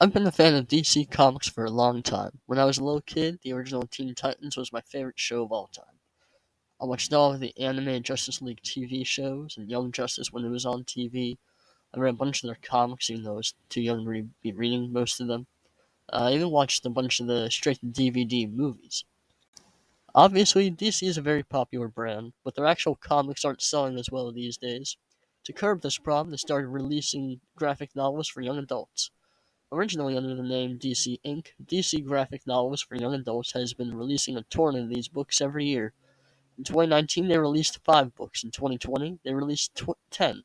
I've been a fan of DC Comics for a long time. When I was a little kid, the original Teen Titans was my favorite show of all time. I watched all of the anime Justice League TV shows and Young Justice when it was on TV. I read a bunch of their comics, even though I was too young to be reading most of them. I even watched a bunch of the straight-to-DVD movies. Obviously, DC is a very popular brand, but their actual comics aren't selling as well these days. To curb this problem, they started releasing graphic novels for young adults. Originally under the name DC Inc., DC Graphic Novels for Young Adults has been releasing a ton of these books every year. In 2019, they released 5 books. In 2020, they released 10.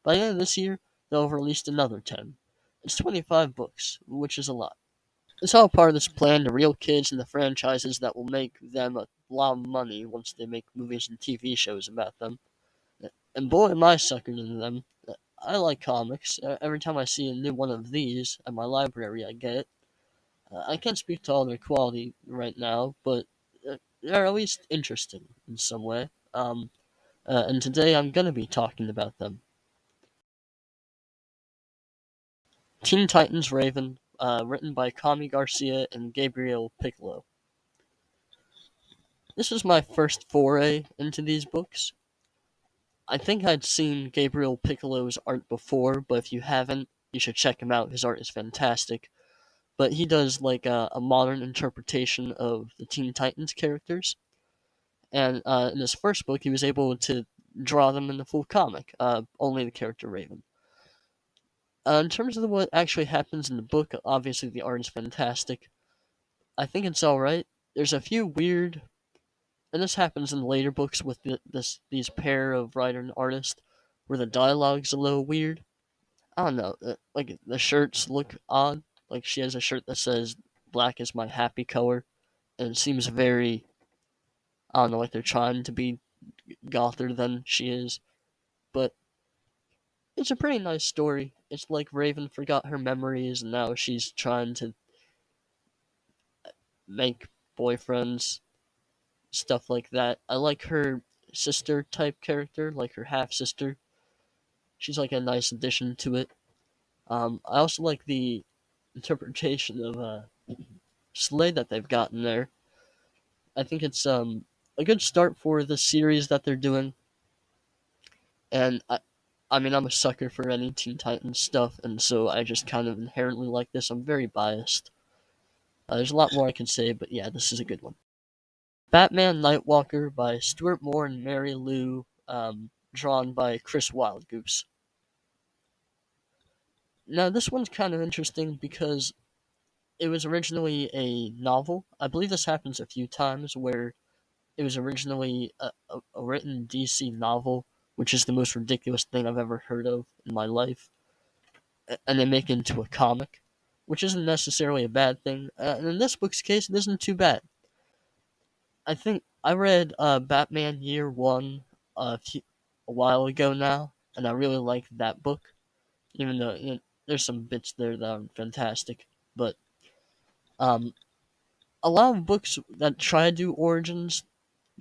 By the end of this year, they'll have released another 10. It's 25 books, which is a lot. It's all part of this plan to reel kids into franchises that will make them a lot of money once they make movies and TV shows about them. And boy, am I suckered into them. I like comics. Every time I see a new one of these at my library, I get it. I can't speak to all their quality right now, but they're at least interesting in some way. And today I'm going to be talking about them. Teen Titans Raven, written by Kami Garcia and Gabriel Piccolo. This was my first foray into these books. I think I'd seen Gabriel Piccolo's art before, but if you haven't, you should check him out. His art is fantastic. But he does like a modern interpretation of the Teen Titans characters. And in his first book, he was able to draw them in the full comic, only the character Raven. In terms of what actually happens in the book, obviously the art is fantastic. I think it's alright. There's a few weird, and this happens in later books with these pair of writer and artist, where the dialogue's a little weird. I don't know, like the shirts look odd. Like she has a shirt that says "Black is my happy color," and it seems very, I don't know, like they're trying to be gother than she is. But it's a pretty nice story. It's like Raven forgot her memories and now she's trying to make boyfriends, stuff like that. I like her sister type character, like her half sister. She's like a nice addition to it. I also like the interpretation of Slade that they've gotten there. I think it's a good start for the series that they're doing. And I mean, I'm a sucker for any Teen Titans stuff, and so I just kind of inherently like this. I'm very biased. There's a lot more I can say, but yeah, this is a good one. Batman Nightwalker by Stuart Moore and Mary Lou, drawn by Chris Wildgoose. Now, this one's kind of interesting because it was originally a novel. I believe this happens a few times where it was originally a written DC novel, which is the most ridiculous thing I've ever heard of in my life, and they make it into a comic, which isn't necessarily a bad thing. And in this book's case, it isn't too bad. I think I read Batman Year One a while ago now, and I really liked that book, even though there's some bits there that are fantastic. But um, a lot of books that try to do origins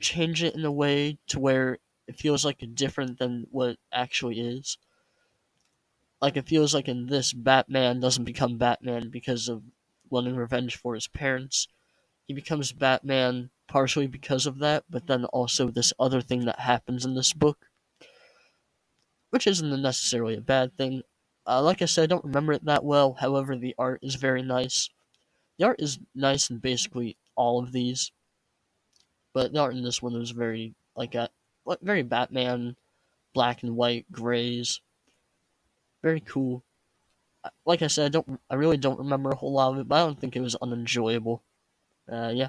change it in a way to where it feels like different than what it actually is. Like it feels like in this, Batman doesn't become Batman because of wanting revenge for his parents. He becomes Batman partially because of that, but then also this other thing that happens in this book, which isn't necessarily a bad thing. Like I said, I don't remember it that well. However, the art is very nice. The art is nice in basically all of these, but the art in this one was very very Batman, black and white grays, very cool. Like I said, I really don't remember a whole lot of it, but I don't think it was unenjoyable. Yeah.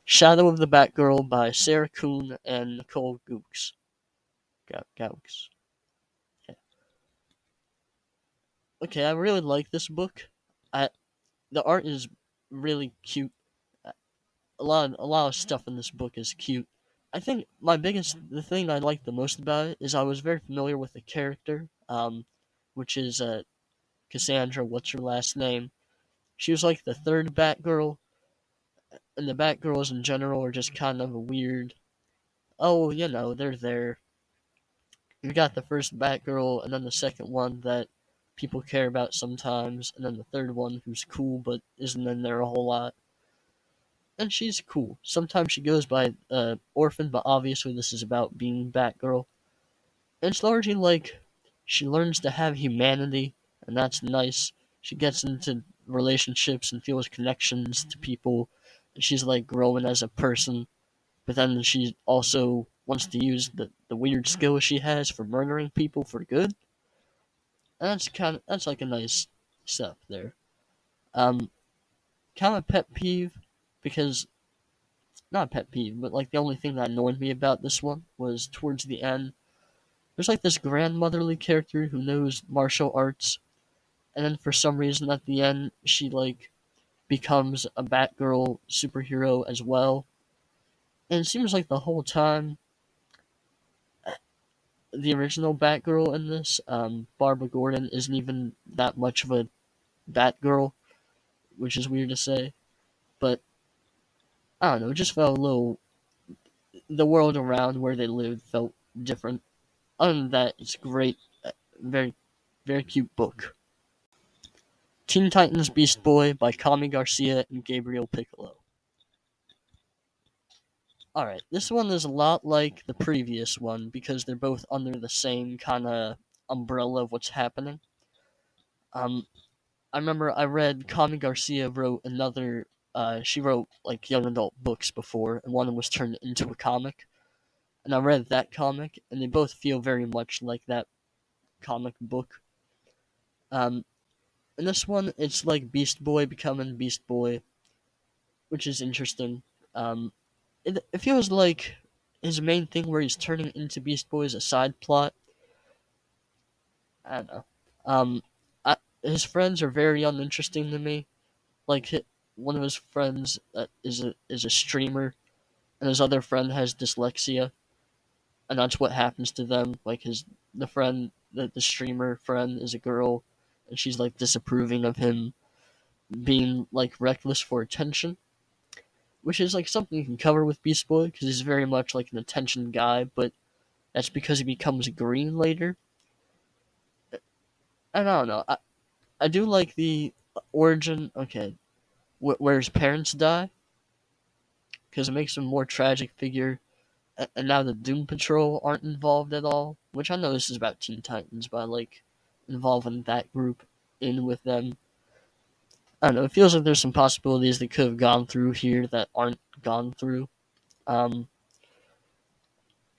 Shadow of the Batgirl by Sarah Kuhn and Nicole Gooks. Gaux. Yeah. Okay, I really like this book. I The art is really cute. A lot of stuff in this book is cute. I think the thing I like the most about it is I was very familiar with the character, which is Cassandra. What's her last name? She was like the third Batgirl, and the Batgirls in general are just kind of a weird. Oh, they're there. You got the first Batgirl, and then the second one that people care about sometimes, and then the third one who's cool but isn't in there a whole lot. And she's cool. Sometimes she goes by Orphan, but obviously this is about being Batgirl. And it's largely like she learns to have humanity, and that's nice. She gets into relationships and feels connections to people, and she's like growing as a person. But then she also wants to use the weird skill she has for murdering people for good. And that's like a nice step there. Um, Kind of pet peeve because not a pet peeve, but like the only thing that annoyed me about this one was towards the end. There's like this grandmotherly character who knows martial arts, and then for some reason at the end she like becomes a Batgirl superhero as well. And it seems like the whole time the original Batgirl in this, Barbara Gordon, isn't even that much of a Batgirl, which is weird to say. But I don't know, it just felt a little. The world around where they lived felt different. Other than that, it's great. Very, very cute book. Teen Titans Beast Boy by Kami Garcia and Gabriel Piccolo. Alright, this one is a lot like the previous one because they're both under the same kind of umbrella of what's happening. I remember I read Kami Garcia wrote another. She wrote like young adult books before, and one of them was turned into a comic. And I read that comic, and they both feel very much like that comic book. Um, in this one, it's like Beast Boy becoming Beast Boy, which is interesting. Um, it feels like his main thing where he's turning into Beast Boy is a side plot. I don't know. Um, his friends are very uninteresting to me. Like one of his friends is a streamer, and his other friend has dyslexia, and that's what happens to them. Like the streamer friend is a girl, and she's like disapproving of him being like reckless for attention, which is like something you can cover with Beast Boy because he's very much like an attention guy, but that's because he becomes green later. And I don't know. I do like the origin. Okay, where his parents die because it makes him a more tragic figure. And now the Doom Patrol aren't involved at all, which I know this is about Teen Titans, but I like involving that group in with them. I don't know. It feels like there's some possibilities that could have gone through here that aren't gone through. Um,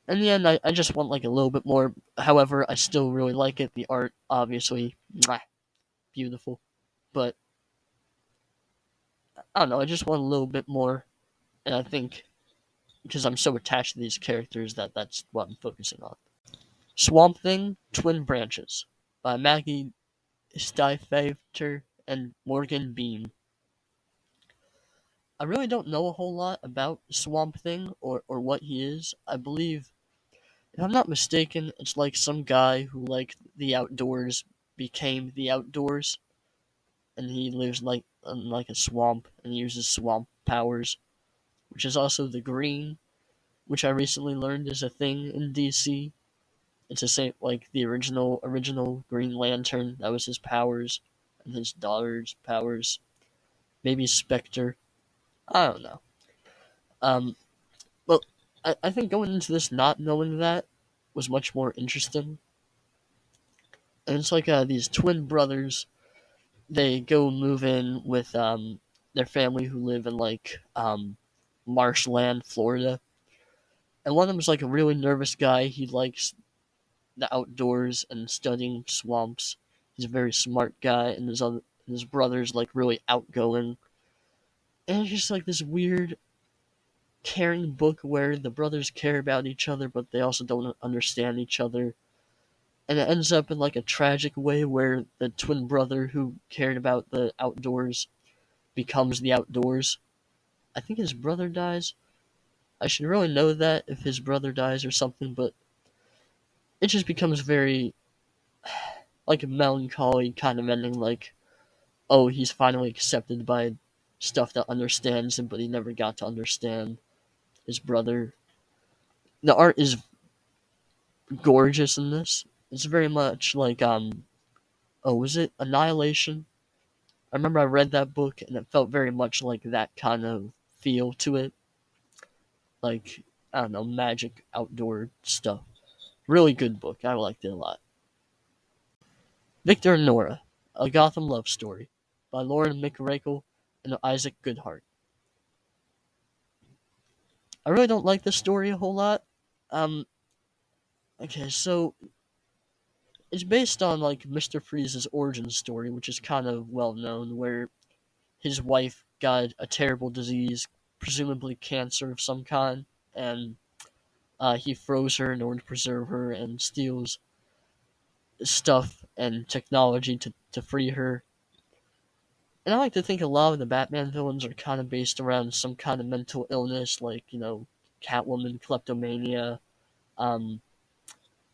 in the end, I just want like a little bit more. However, I still really like it. The art, obviously, beautiful. But I don't know. I just want a little bit more, and I think because I'm so attached to these characters that's what I'm focusing on. Swamp Thing: Twin Branches by Maggie Stiefvater and Morgan Bean. I really don't know a whole lot about Swamp Thing or what he is. I believe, if I'm not mistaken, it's like some guy who liked the outdoors became the outdoors, and he lives like in like a swamp and uses swamp powers, which is also the Green, which I recently learned is a thing in DC. It's the same like the original Green Lantern. That was his powers, and his daughter's powers. Maybe Spectre. I don't know. Um, well, I think going into this not knowing that was much more interesting. And it's like these twin brothers. They go move in with their family who live in like marshland, Florida. And one of them is like a really nervous guy. He likes the outdoors and studying swamps. He's a very smart guy, and his brother's like really outgoing. And it's just like this weird, caring book where the brothers care about each other, but they also don't understand each other. And it ends up in like a tragic way where the twin brother who cared about the outdoors becomes the outdoors. I think his brother dies. I should really know that if his brother dies or something, but it just becomes very like a melancholy kind of ending, like, oh, he's finally accepted by stuff that understands him, but he never got to understand his brother. The art is gorgeous in this. It's very much like oh, was it Annihilation? I remember I read that book and it felt very much like that kind of feel to it. Like, I don't know, magic outdoor stuff. Really good book. I liked it a lot. Victor and Nora, A Gotham Love Story by Lauren McRakel and Isaac Goodhart. I really don't like this story a whole lot. Um, okay, so it's based on like Mr. Freeze's origin story, which is kind of well known, where his wife got a terrible disease, presumably cancer of some kind, and he froze her in order to preserve her and steals stuff and technology to free her. And I like to think a lot of the Batman villains are kind of based around some kind of mental illness, like, Catwoman, kleptomania, um,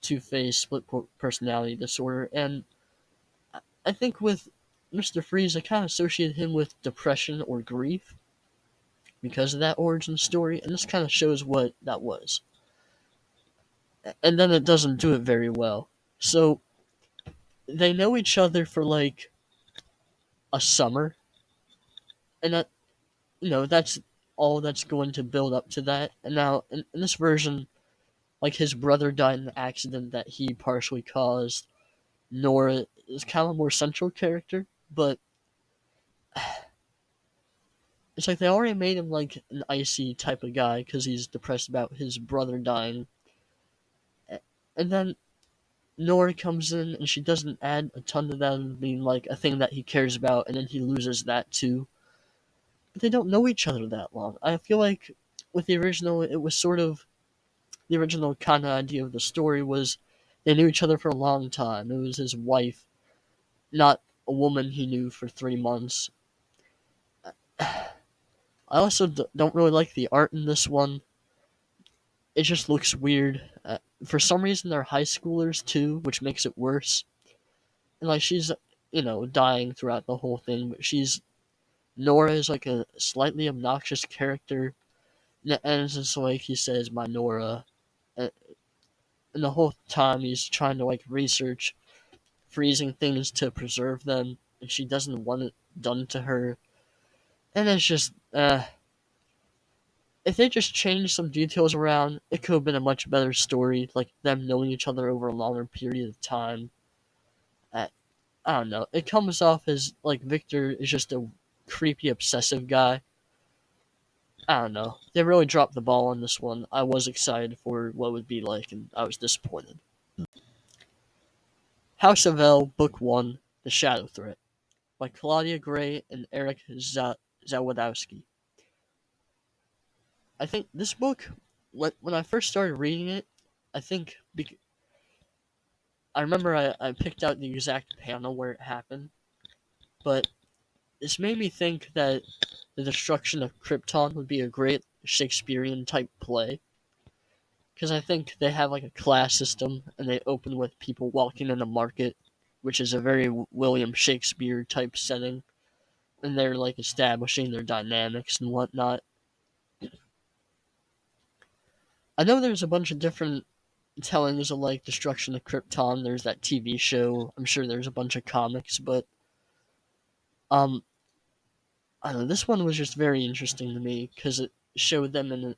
Two-Face, split personality disorder. And I think with Mr. Freeze, I kind of associate him with depression or grief because of that origin story, and this kind of shows what that was. And then it doesn't do it very well. So they know each other for like a summer, and that's all that's going to build up to that. And now in this version, like his brother died in an accident that he partially caused. Nora is kind of a more central character, but it's like they already made him like an icy type of guy because he's depressed about his brother dying. And then Nora comes in and she doesn't add a ton to that being like a thing that he cares about, and then he loses that too. But they don't know each other that long. I feel like with the original, it was sort of the original kind of idea of the story was they knew each other for a long time. It was his wife, not a woman he knew for 3 months. I also don't really like the art in this one. It just looks weird. For some reason, they're high schoolers too, which makes it worse. And like she's, dying throughout the whole thing, but Nora is like a slightly obnoxious character. And it's just like he says, "My Nora," and the whole time he's trying to like research freezing things to preserve them, and she doesn't want it done to her. And it's just, if they just changed some details around, it could have been a much better story, like them knowing each other over a longer period of time. I, I don't know. It comes off as like Victor is just a creepy, obsessive guy. I don't know. They really dropped the ball on this one. I was excited for what it would be like, and I was disappointed. House of L, Book 1, The Shadow Threat, by Claudia Gray and Eric Zawodowski. I think this book, when I first started reading it, I think I remember I picked out the exact panel where it happened, but this made me think that the destruction of Krypton would be a great Shakespearean type play. Because I think they have like a class system, and they open with people walking in a market, which is a very William Shakespeare type setting, and they're like establishing their dynamics and whatnot. I know there's a bunch of different tellings of like Destruction of Krypton. There's that TV show. I'm sure there's a bunch of comics, but um, I don't know. This one was just very interesting to me because it showed them in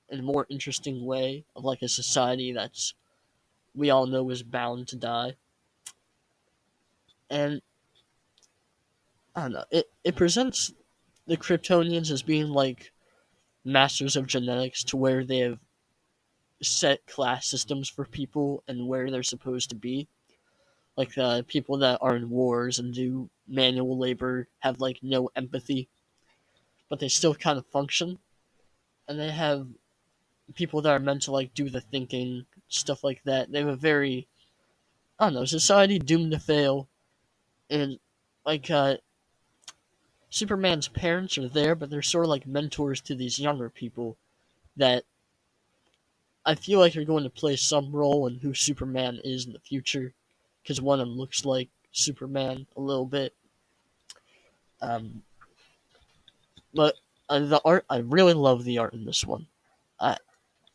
a more interesting way of like a society that's we all know is bound to die. And I don't know. It presents the Kryptonians as being like masters of genetics to where they have set class systems for people and where they're supposed to be. Like people that are in wars and do manual labor have like no empathy, but they still kind of function. And they have people that are meant to like do the thinking, stuff like that. They have a very, I don't know, society doomed to fail. And like Superman's parents are there, but they're sort of like mentors to these younger people that I feel like are going to play some role in who Superman is in the future, because one of them looks like Superman a little bit. Um, but the art, I really love the art in this one. I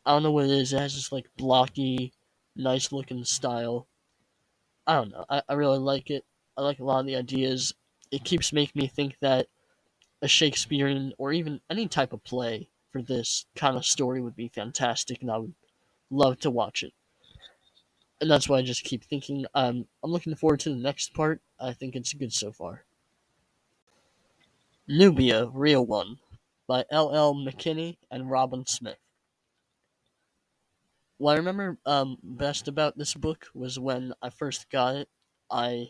I don't know what it is. It has this like blocky, nice looking style. I don't know. I really like it. I like a lot of the ideas. It keeps making me think that a Shakespearean or even any type of play for this kind of story would be fantastic, and I would love to watch it. And that's why I just keep thinking. I'm looking forward to the next part. I think it's good so far. Nubia Real One by L. McKinney and Robin Smith. What I remember best about this book was when I first got it. I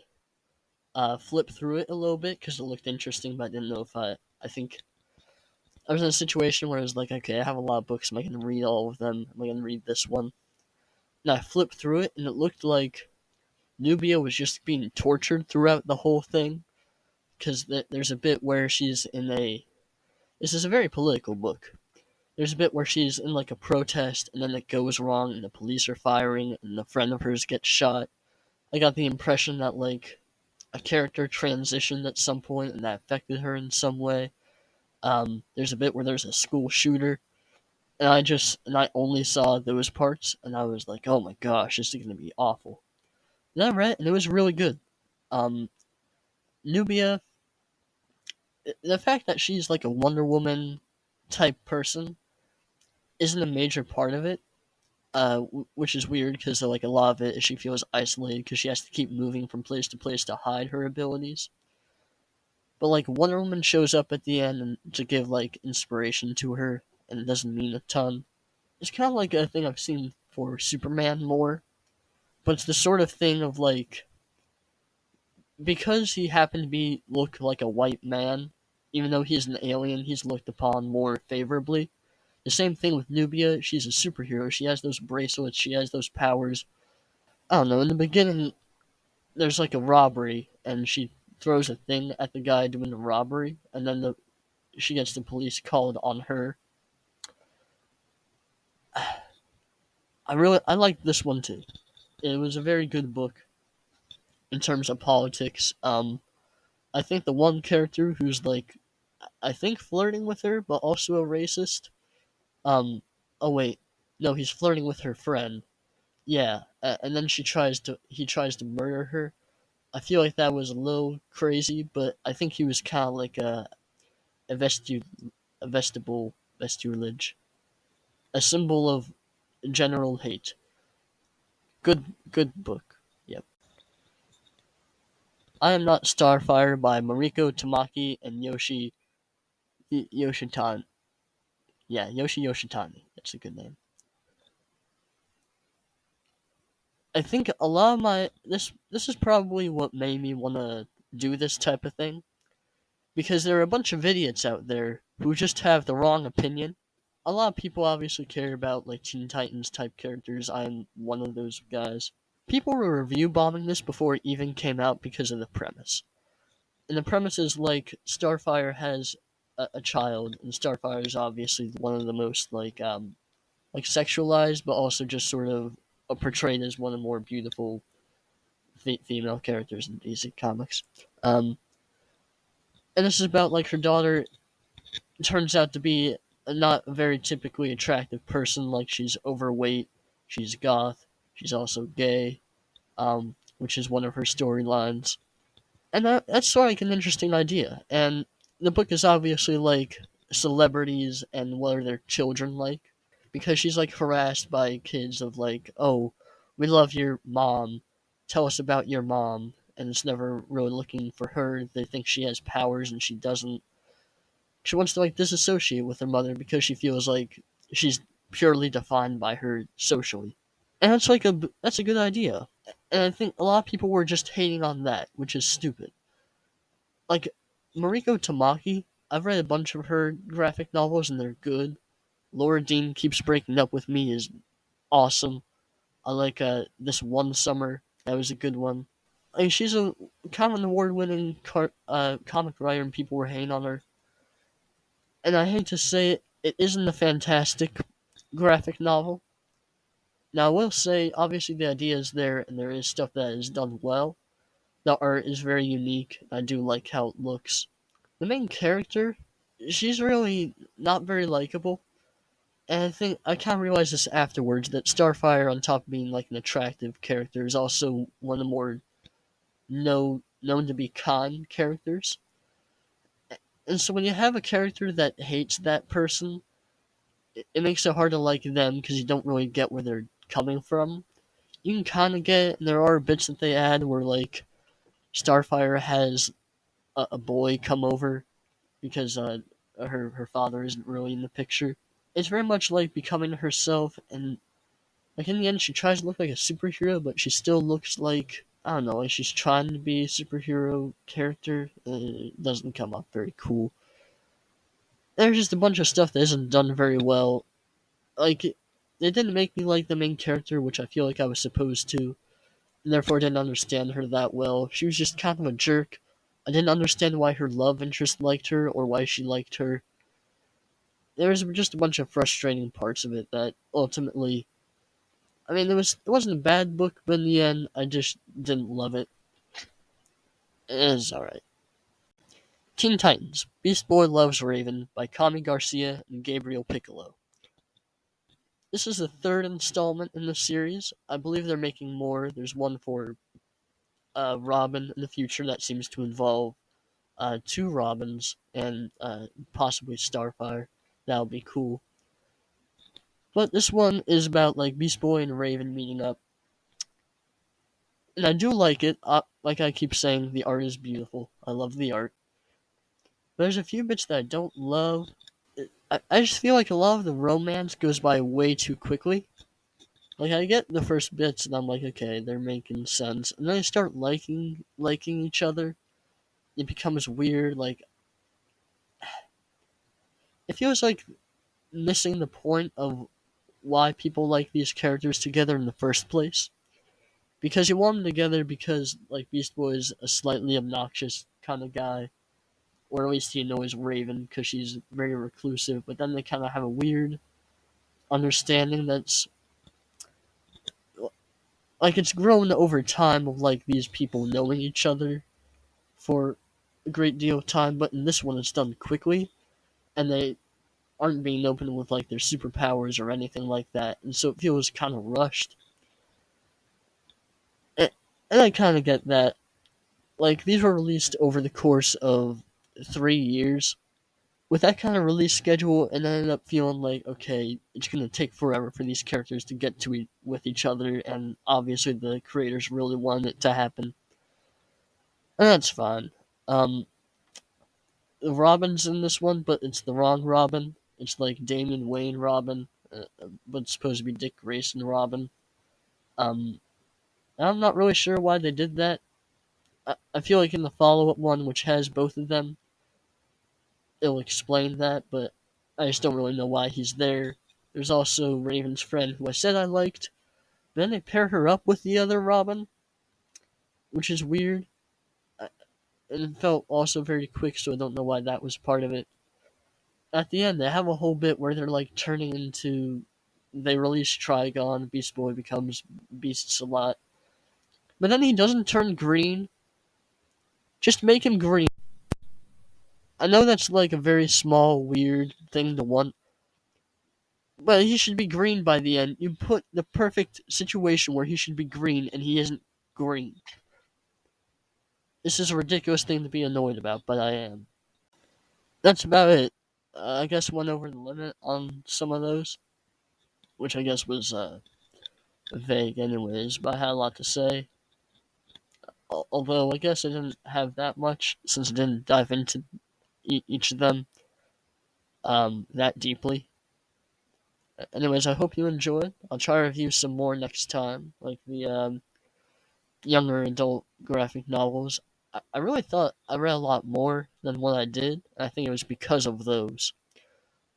flipped through it a little bit because it looked interesting, but I didn't know if I think I was in a situation where I was like, okay, I have a lot of books. Am I going to read all of them? Am I going to read this one? And I flipped through it, and it looked like Nubia was just being tortured throughout the whole thing. Because there's a bit where she's in a. This is a very political book. There's a bit where she's in like a protest, and then it goes wrong, and the police are firing, and a friend of hers gets shot. I got the impression that like a character transitioned at some point, and that affected her in some way. There's a bit where there's a school shooter, and I only saw those parts, and I was like, oh my gosh, this is gonna be awful. And I read it, and it was really good. Um, Nubia, the fact that she's like a Wonder Woman type person isn't a major part of it, which is weird because like a lot of it is she feels isolated because she has to keep moving from place to place to hide her abilities. But like Wonder Woman shows up at the end and to give like inspiration to her, and it doesn't mean a ton. It's kind of like a thing I've seen for Superman more, but it's the sort of thing of like because he happened to be look like a white man, even though he's an alien, he's looked upon more favorably. The same thing with Nubia. She's a superhero. She has those bracelets. She has those powers. I don't know. In the beginning, there's like a robbery, and she throws a thing at the guy doing the robbery, and then she gets the police called on her. I liked this one too. It was a very good book in terms of politics. I think the one character who's like, I think flirting with her, but also a racist. Um, oh wait, no, he's flirting with her friend. Yeah, and then he tries to murder her. I feel like that was a little crazy, but I think he was kind of like a vestu, a vestibule, vestilage, a symbol of general hate. Good book. Yep. I Am Not Starfire by Mariko Tamaki and Yoshitani. Yeah, Yoshitani. That's a good name. I think a lot of this is probably what made me want to do this type of thing because there are a bunch of idiots out there who just have the wrong opinion. A lot of people obviously care about like Teen Titans type characters. I'm one of those guys. People were review bombing this before it even came out because of the premise. And the premise is like Starfire has a child, and Starfire is obviously one of the most like sexualized, but also just sort of portrayed as one of the more beautiful female characters in DC Comics. Um, and this is about like her daughter turns out to be not a very typically attractive person. Like she's overweight, she's goth, she's also gay, which is one of her storylines. And that's sort of like an interesting idea. And the book is obviously like celebrities and what are their children like, because she's like harassed by kids of like, oh, we love your mom, tell us about your mom, and it's never really looking for her. They think she has powers and she doesn't. She wants to like disassociate with her mother because she feels like she's purely defined by her socially. And that's a good idea. And I think a lot of people were just hating on that, which is stupid. Like Mariko Tamaki, I've read a bunch of her graphic novels and they're good. Laura Dean Keeps Breaking Up With Me is awesome. I like This One Summer. That was a good one. Like, she's a kind of an award-winning comic writer, and people were hating on her. And I hate to say it, it isn't a fantastic graphic novel. Now, I will say, obviously, the idea is there, and there is stuff that is done well. The art is very unique. I do like how it looks. The main character, she's really not very likable. And I think I kind of realized this afterwards that Starfire, on top of being like an attractive character, is also one of the more no known to be kind characters. And so when you have a character that hates that person, it makes it hard to like them because you don't really get where they're coming from. You can kind of get it, and there are bits that they add where, like, Starfire has a boy come over because her father isn't really in the picture. It's very much like becoming herself, and like in the end, she tries to look like a superhero, but she still looks like, I don't know, like she's trying to be a superhero character. It doesn't come off very cool. There's just a bunch of stuff that isn't done very well. Like, it didn't make me like the main character, which I feel like I was supposed to, and therefore I didn't understand her that well. She was just kind of a jerk. I didn't understand why her love interest liked her or why she liked her. There was just a bunch of frustrating parts of it that ultimately, I mean, it wasn't a bad book, but in the end, I just didn't love it. It is alright. Teen Titans: Beast Boy Loves Raven by Kami Garcia and Gabriel Piccolo. This is the third installment in the series. I believe they're making more. There's one for Robin in the future that seems to involve two Robins and possibly Starfire. That would be cool. But this one is about like Beast Boy and Raven meeting up, and I do like it. Like I keep saying, the art is beautiful. I love the art. But there's a few bits that I don't love. I just feel like a lot of the romance goes by way too quickly. Like I get the first bits and I'm like, okay, they're making sense, and then I start liking each other. It becomes weird. Like it feels like missing the point of why people like these characters together in the first place. Because you want them together because like Beast Boy is a slightly obnoxious kind of guy, or at least he annoys Raven because she's very reclusive. But then they kind of have a weird understanding that's like it's grown over time of like these people knowing each other for a great deal of time. But in this one, it's done quickly, and they aren't being open with like their superpowers or anything like that, and so it feels kind of rushed. And I kind of get that. Like these were released over the course of 3 years, with that kind of release schedule, and I ended up feeling like, okay, it's going to take forever for these characters to get to with each other, and obviously the creators really wanted it to happen, and that's fine. Um, Robin's in this one, but it's the wrong Robin. It's like Damian Wayne Robin, but it's supposed to be Dick Grayson Robin. Um, I'm not really sure why they did that. I feel like in the follow-up one, which has both of them, it'll explain that, but I just don't really know why he's there. There's also Raven's friend, who I said I liked. Then they pair her up with the other Robin, which is weird. And it felt also very quick, so I don't know why that was part of it. At the end, they have a whole bit where they're like turning into. They release Trigon, Beast Boy becomes Beasts a lot. But then he doesn't turn green. Just make him green. I know that's like a very small, weird thing to want, but he should be green by the end. You put the perfect situation where he should be green and he isn't green. This is a ridiculous thing to be annoyed about, but I am. That's about it. I guess went over the limit on some of those, which I guess was vague anyways, but I had a lot to say. Although I guess I didn't have that much since I didn't dive into each of them that deeply. Anyways, I hope you enjoyed. I'll try to review some more next time, like the younger adult graphic novels. I really thought I read a lot more than what I did. I think it was because of those.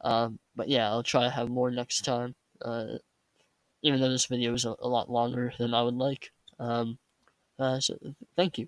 But yeah, I'll try to have more next time. Even though this video is a lot longer than I would like. So thank you.